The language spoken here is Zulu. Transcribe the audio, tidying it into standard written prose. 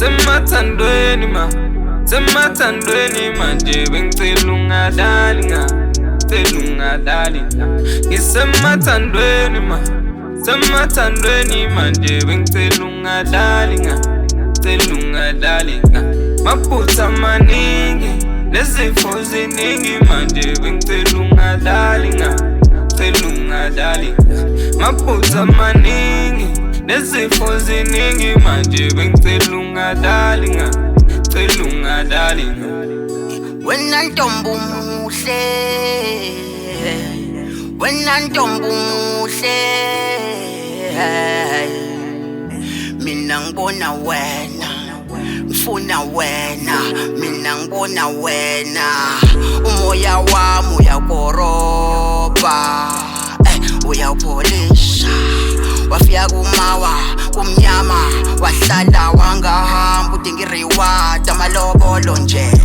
Ngisemathandweni semathandweni manje bengicela ungadali Ngisemathandweni semathandweni manje bengicela ungadali Maphutha maningi nezifo ziningi manje bengicela ungadali Maphutha maningi nezifo ziningi manje bengicela ungadali Wena ntombi muhle, wena ntombi muhle, mina ngibona wena, ngifuna wena, mina ngibona wena, umoya wami uyakoroba, uyawupholisha, wafika kumawa kumnyama, wahlala wangahamba udinga ireward amalobolo nje.